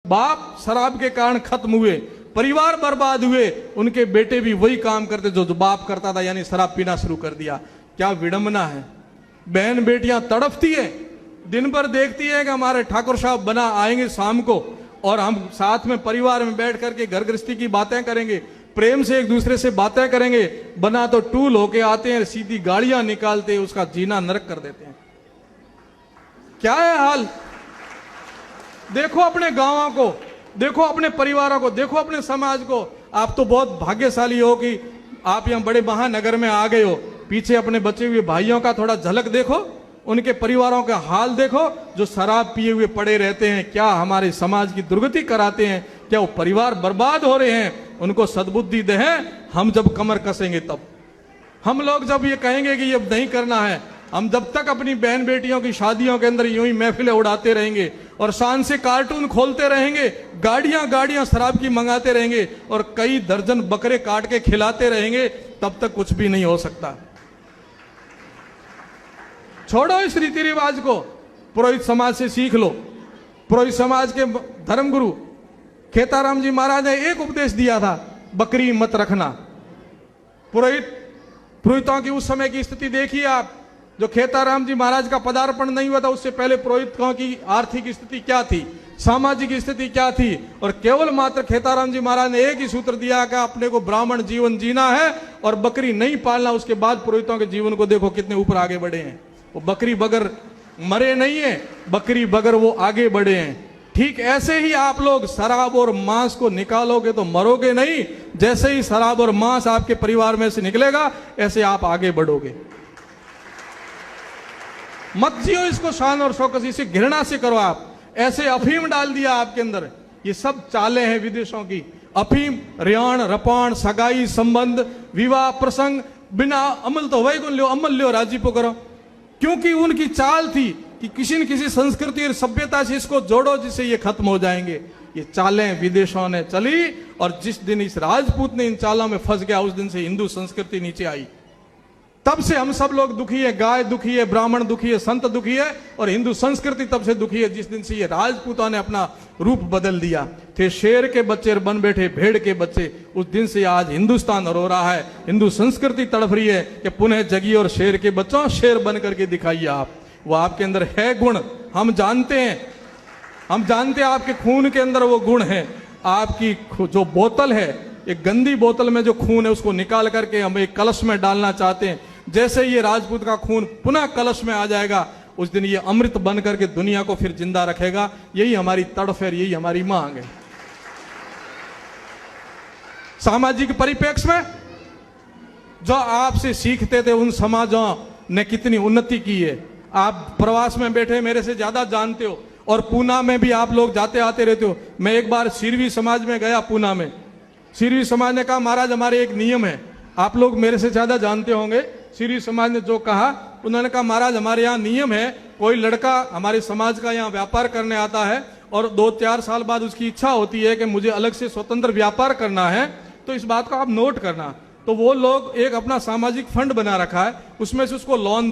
बाप शराब के कारण खत्म हुए, परिवार बर्बाद हुए, उनके बेटे भी वही काम करते जो बाप करता था, यानी शराब पीना शुरू कर दिया। क्या विडंबना है। बहन बेटियां तड़पती है, दिन भर देखती है कि हमारे ठाकुर साहब बना आएंगे शाम को और हम साथ में परिवार में बैठ करके घर गृहस्थी की बातें करेंगे, प्रेम से एक दूसरे से बातें करेंगे। बना तो टूल होके आते हैं, सीधी गाड़ियां निकालते हैं, उसका जीना नरक कर देते हैं। क्या है हाल। देखो अपने गांवों को, देखो अपने परिवारों को, देखो अपने समाज को। आप तो बहुत भाग्यशाली हो कि आप यहां बड़े महानगर में आ गए हो। पीछे अपने बचे हुए भाइयों का थोड़ा झलक देखो, उनके परिवारों का हाल देखो, जो शराब पिए हुए पड़े रहते हैं। क्या हमारे समाज की दुर्गति कराते हैं, क्या वो परिवार बर्बाद हो रहे हैं। उनको सद्बुद्धि दे। हम जब कमर कसेंगे तब, हम लोग जब ये कहेंगे कि ये नहीं करना है, हम जब तक अपनी बहन बेटियों की शादियों के अंदर यूं ही महफिलें उड़ाते रहेंगे और शान से कार्टून खोलते रहेंगे, गाड़ियां गाड़ियां शराब की मंगाते रहेंगे और कई दर्जन बकरे काट के खिलाते रहेंगे, तब तक कुछ भी नहीं हो सकता। छोड़ो इस रीति रिवाज को, पुरोहित समाज से सीख लो। पुरोहित समाज के धर्मगुरु खेताराम जी महाराज ने एक उपदेश दिया था, बकरी मत रखना। पुरोहितों की उस समय की स्थिति देखिए आप। जो खेताराम जी महाराज का पदार्पण नहीं हुआ था, उससे पहले पुरोहितों की आर्थिक स्थिति क्या थी, सामाजिक स्थिति क्या थी। और केवल मात्र खेताराम जी महाराज ने एक ही सूत्र दिया कि अपने को ब्राह्मण जीवन जीना है और बकरी नहीं पालना। उसके बाद पुरोहितों के जीवन को देखो कितने ऊपर आगे बढ़े हैं। वो बकरी बगर मरे नहीं है, बकरी बगर वो आगे बढ़े हैं। ठीक ऐसे ही आप लोग शराब और मांस को निकालोगे तो मरोगे नहीं। जैसे ही शराब और मांस आपके परिवार में से निकलेगा, ऐसे आप आगे बढ़ोगे। मत जियो इसको शान और शौकत, इसे घृणा से करो। आप ऐसे अफीम डाल दिया आपके अंदर। ये सब चालें हैं विदेशों की। अफीम, रियाण, रपान, सगाई, संबंध, विवाह प्रसंग, बिना अमल तो वही गुण लो, अमल लो, राजीपो करो। क्योंकि उनकी चाल थी कि किसी न किसी संस्कृति और सभ्यता से इसको जोड़ो जिससे ये खत्म हो जाएंगे। ये चालें विदेशों ने चली और जिस दिन इस राजपूत ने इन चालों में फंस गया, उस दिन से हिंदू संस्कृति नीचे आई। तब से हम सब लोग दुखी है, गाय दुखी है, ब्राह्मण दुखी है, संत दुखी है और हिंदू संस्कृति तब से दुखी है जिस दिन से ये राजपूतों ने अपना रूप बदल दिया। थे शेर के बच्चे बन बैठे भेड़ के बच्चे। उस दिन से आज हिंदुस्तान रो रहा है, हिंदू संस्कृति तड़प रही है कि पुनः जगी और शेर के बच्चों शेर बन करके दिखाइए आप। वो आपके अंदर है गुण, हम जानते हैं, हम जानते हैं आपके खून के अंदर वो गुण है। आपकी जो बोतल है, एक गंदी बोतल में जो खून है उसको निकाल करके हम एक कलश में डालना चाहते हैं। जैसे ये राजपूत का खून पुनः कलश में आ जाएगा, उस दिन ये अमृत बन करके दुनिया को फिर जिंदा रखेगा। यही हमारी तड़फ है, यही हमारी मांग है। सामाजिक परिप्रेक्ष्य में जो आपसे सीखते थे उन समाजों ने कितनी उन्नति की है। आप प्रवास में बैठे मेरे से ज्यादा जानते हो और पूना में भी आप लोग जाते आते रहते हो। मैं एक बार सिरवी समाज में गया पूना में। सिरवी समाज ने कहा महाराज हमारे एक नियम है, आप लोग मेरे से ज्यादा जानते होंगे। सिरवी समाज ने जो कहा, उन्होंने कहा महाराज हमारे यहाँ नियम है, कोई लड़का हमारे समाज का यहाँ व्यापार करने आता है और 2-4 साल बाद उसकी इच्छा होती है कि मुझे अलग से स्वतंत्र व्यापार करना है, तो इस बात को आप नोट करना। तो वो लोग एक अपना सामाजिक फंड बना रखा है, उसमें से उसको लोन